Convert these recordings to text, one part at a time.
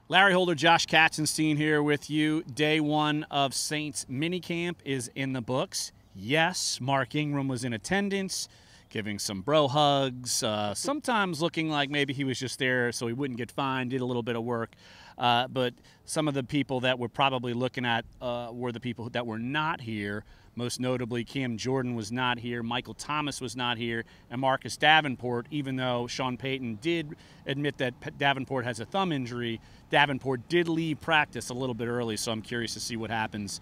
Larry Holder, Josh Katzenstein here with you. Day one of Saints minicamp is in the books. Yes, Mark Ingram was in attendance, giving some bro hugs, sometimes looking like maybe he was just there so he wouldn't get fined, did a little bit of work. But some of the people that we're probably looking at were the people that were not here. Most notably, Cam Jordan was not here, Michael Thomas was not here, and Marcus Davenport, even though Sean Payton did admit that Davenport has a thumb injury, Davenport did leave practice a little bit early, so I'm curious to see what happens.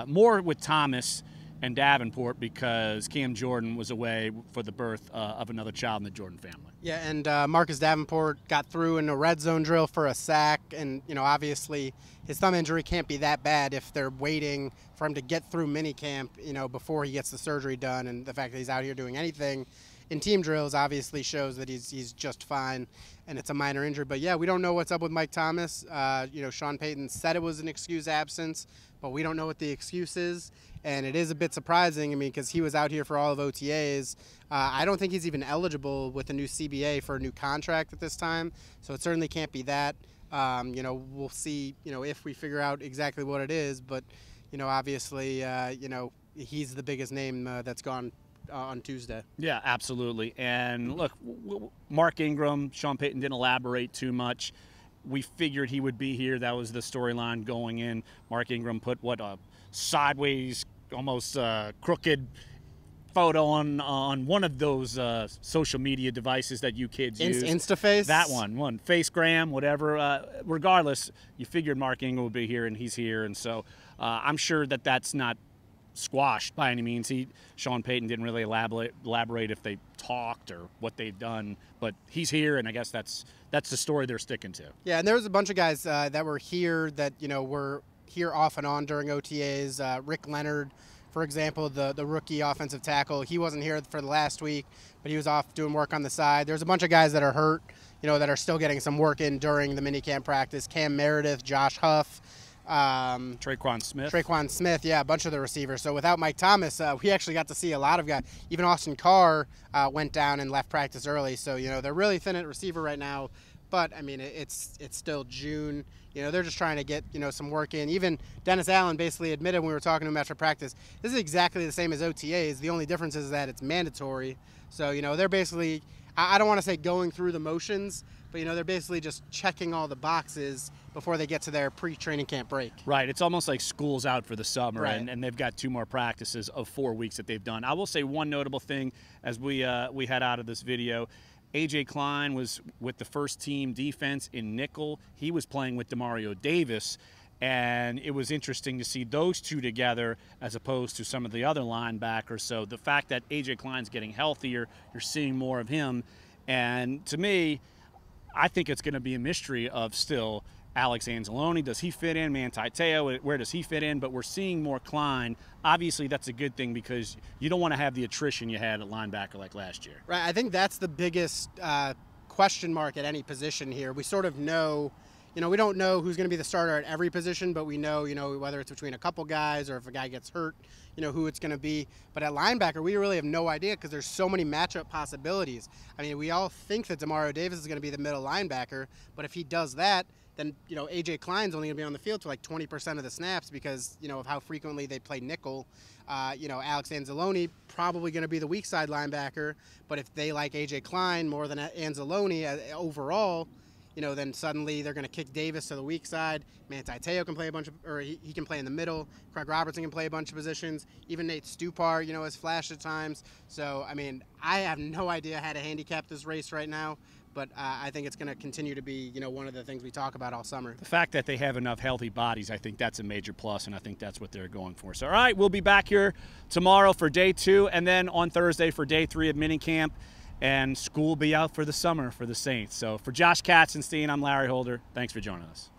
More with Thomas and Davenport because Cam Jordan was away for the birth of another child in the Jordan family. Yeah, and Marcus Davenport got through in a red zone drill for a sack, and obviously his thumb injury can't be that bad if they're waiting for him to get through minicamp, before he gets the surgery done. And the fact that he's out here doing anything in team drills obviously shows that he's just fine, and it's a minor injury. But yeah, we don't know what's up with Mike Thomas. Sean Payton said it was an excused absence, but we don't know what the excuse is. And it is a bit surprising, because he was out here for all of OTAs. I don't think he's even eligible with the new CBA for a new contract at this time, so it certainly can't be that. We'll see, if we figure out exactly what it is, but, obviously, he's the biggest name that's gone on Tuesday. Yeah, absolutely. And look, Mark Ingram, Sean Payton didn't elaborate too much. We figured he would be here. That was the storyline going in. Mark Ingram put a sideways, almost crooked photo on one of those social media devices that you kids use. Instaface? That one, Facegram, whatever. Regardless, you figured Mark Ingram would be here, and he's here. And so I'm sure that that's not squashed by any means. Sean Payton didn't really elaborate if they talked or what they've done, but he's here, and I guess that's the story they're sticking to. Yeah, and there was a bunch of guys that were here that were here off and on during OTAs. Rick Leonard, for example, the rookie offensive tackle, he wasn't here for the last week, but he was off doing work on the side. There's a bunch of guys that are hurt, that are still getting some work in during the minicamp practice. Cam Meredith, Josh Huff, Traquan Smith, yeah, a bunch of the receivers. So without Mike Thomas, we actually got to see a lot of guys. Even Austin Carr went down and left practice early. So they're really thin at receiver right now. But it's still June. They're just trying to get some work in. Even Dennis Allen basically admitted when we were talking to him after practice, this is exactly the same as OTAs. The only difference is that it's mandatory. So they're basically, I don't want to say going through the motions, but they're basically just checking all the boxes before they get to their pre-training camp break. Right. It's almost like school's out for the summer, right. and they've got 2 more practices of 4 weeks that they've done. I will say one notable thing as we head out of this video. A.J. Klein was with the first team defense in nickel. He was playing with Demario Davis, and it was interesting to see those two together as opposed to some of the other linebackers. So the fact that A.J. Klein's getting healthier, you're seeing more of him. And to me, I think it's going to be a mystery of still Alex Anzalone. Does he fit in? Manti Te'o, where does he fit in? But we're seeing more Klein. Obviously, that's a good thing because you don't want to have the attrition you had at linebacker like last year. Right. I think that's the biggest question mark at any position here. We sort of know, we don't know who's going to be the starter at every position, but we know, whether it's between a couple guys or if a guy gets hurt, who it's going to be. But at linebacker, we really have no idea because there's so many matchup possibilities. We all think that Demario Davis is going to be the middle linebacker, but if he does that, then A.J. Klein's only going to be on the field for like 20% of the snaps because of how frequently they play nickel. Alex Anzalone probably going to be the weak side linebacker, but if they like A.J. Klein more than Anzalone overall, then suddenly they're going to kick Davis to the weak side. Manti Te'o can play he can play in the middle. Craig Robertson can play a bunch of positions. Even Nate Stupar, has flashed at times. So, I have no idea how to handicap this race right now. But I think it's going to continue to be, one of the things we talk about all summer. The fact that they have enough healthy bodies, I think that's a major plus, and I think that's what they're going for. So, all right, we'll be back here tomorrow for day 2, and then on Thursday for day 3 of minicamp, and school will be out for the summer for the Saints. So, for Josh Katzenstein, I'm Larry Holder. Thanks for joining us.